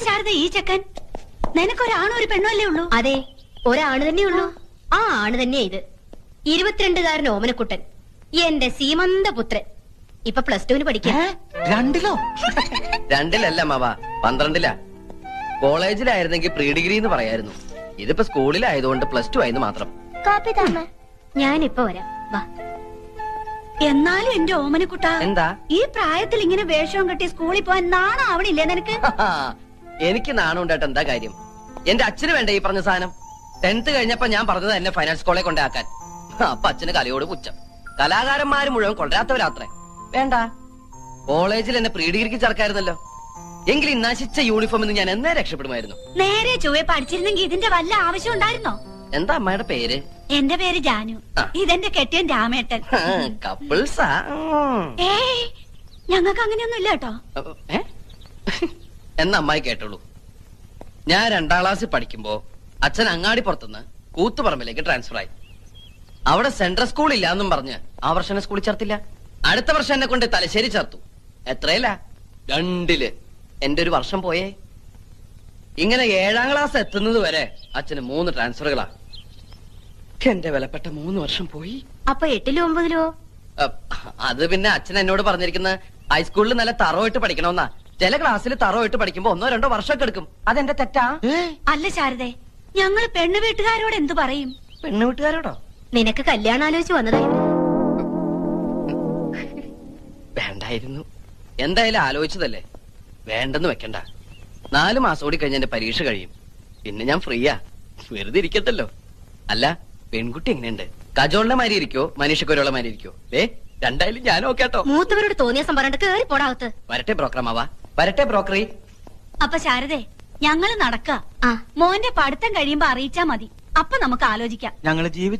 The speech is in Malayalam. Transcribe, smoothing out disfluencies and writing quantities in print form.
ശാരദ ഈ ചെക്കൻ നിനക്കൊരാണോ ഒരു പെണ്ണോ അല്ലേ ഉള്ളൂ? അതെ, ഒരാണ് തന്നെയുള്ളൂ. ആ ആണ് തന്നെയാ ഇത്. 22-കാരൻ ഓമനക്കുട്ടൻ, എന്റെ സീമന്ത പുത്രൻ. ഇപ്പൊ +2 പഠിക്കാം. 2-ലോ? 2-ലല്ല മാവ, 12-ലാ. കോളേജിലായിരുന്നെങ്കിൽ പ്രീ ഡിഗ്രി എന്ന് പറയായിരുന്നു. ഇതിപ്പോ സ്കൂളിലായതുകൊണ്ട് +2 ആയെന്ന് മാത്രം. കാപ്പി താമ. ഞാനിപ്പോ വരാം, വാ. എന്നാലും എന്റെ ഓമനക്കുട്ട, എന്താ ഈ പ്രായത്തിൽ ഇങ്ങനെ വേഷവും കെട്ടി സ്കൂളിൽ പോവാൻ നാണം ആവണില്ലേ നിനക്ക്? എനിക്ക് നാണം ഉണ്ടായിട്ട് എന്താ കാര്യം? എന്റെ അച്ഛന് വേണ്ട ഈ പറഞ്ഞ സാധനം. 10th കഴിഞ്ഞപ്പോ ഞാൻ പറഞ്ഞത് എന്നെ ഫൈനാൻസ് കോളേജ് കൊണ്ടാക്കാൻ. അപ്പൊ അച്ഛന് കലയോട് പുച്ഛം. കലാകാരന്മാര് മുഴുവൻ കൊണ്ടുവരാത്തവരാത്രേ. വേണ്ട, കോളേജിൽ എന്നെ പ്രീ ഡിഗ്രിക്ക് ചേർക്കായിരുന്നല്ലോ. എങ്കിലും നശിച്ച യൂണിഫോമിൽ നിന്ന് ഞാൻ എന്നേ രക്ഷപ്പെടുമായിരുന്നു. നേരെ ചൊവ്വെ പഠിച്ചിരുന്നെങ്കിൽ ഇതിന്റെ വല്ല ആവശ്യം ഉണ്ടായിരുന്നോ? എന്താ അമ്മയുടെ പേര്? എന്റെ പേര് ജാനു. ഇതെന്റെ കെട്ടിയൻ രാമേട്ടൻ. കപ്പിൾസാ? ഏയ്, ഞങ്ങൾക്ക് അങ്ങനെയൊന്നും ഇല്ല കേട്ടോ. എന്ന അമ്മായി കേട്ടോളൂ. ഞാൻ 2ാം ക്ലാസ്സിൽ പഠിക്കുമ്പോ അച്ഛൻ അങ്ങാടി പുറത്തുനിന്ന് കൂത്തുപറമ്പിലേക്ക് ട്രാൻസ്ഫർ ആയി. അവിടെ സെൻട്രൽ സ്കൂൾ ഇല്ല എന്നും പറഞ്ഞ് ആ വർഷം എന്നെ സ്കൂളിൽ ചേർത്തില്ല. അടുത്ത വർഷം എന്നെ കൊണ്ട് തലശ്ശേരി ചേർത്തു. എത്രയില്ല? 2-ല്. എന്റെ ഒരു വർഷം പോയേ. ഇങ്ങനെ 7ാം ക്ലാസ് എത്തുന്നത് വരെ അച്ഛന് 3 ട്രാൻസ്ഫറുകളാ. എന്റെ വിലപ്പെട്ട 3 വർഷം പോയി. അപ്പൊ 8-ലോ 9-ലോ? അത് പിന്നെ അച്ഛൻ എന്നോട് പറഞ്ഞിരിക്കുന്നത് ഹൈസ്കൂളിൽ നല്ല തറവായിട്ട് പഠിക്കണമെന്നാ. ചില ക്ലാസ്സിൽ തറവായിട്ട് പഠിക്കുമ്പോ 1-2 വർഷമൊക്കെ എടുക്കും. അതെന്റെ തെറ്റാ? അല്ല ശാരദേ, ഞങ്ങള് പെണ്ണു വീട്ടുകാരോട് എന്തു പറയും? പെണ്ണു വീട്ടുകാരോടോ? നിനക്ക് കല്യാണം ആലോചിച്ച് വന്നതായിരുന്നു. വേണ്ടായിരുന്നു. എന്തായാലും ആലോചിച്ചതല്ലേ, വേണ്ടെന്ന് വെക്കണ്ട. 4 മാസം കൂടി കഴിഞ്ഞ എന്റെ പരീക്ഷ കഴിയും. പിന്നെ ഞാൻ ഫ്രീയാ, വെറുതെ ഇരിക്കത്തല്ലോ. അല്ല, പെൺകുട്ടി എങ്ങനെയുണ്ട്? കജോളിനെ മാരി ഇരിക്കോ മനീഷക്കൊരുള്ള മാരി ഇരിക്കോ? രണ്ടായാലും ഞാൻ ഓക്കേട്ടോ. മൂത്തവരോട് തോന്നിയ സംഭരണം കേറി പോടാവത്ത്. വരട്ടെ ബ്രോക്കറമാവാ, വരട്ടെ ബ്രോക്കറി. അപ്പൊ ശാരദേ, ഞങ്ങള് നടക്ക. മോന്റെ പഠിത്തം കഴിയുമ്പോ അറിയിച്ചാ മതി. അപ്പൊ നമുക്ക് ആലോചിക്കാം. ഞങ്ങള് ജീവിച്ചു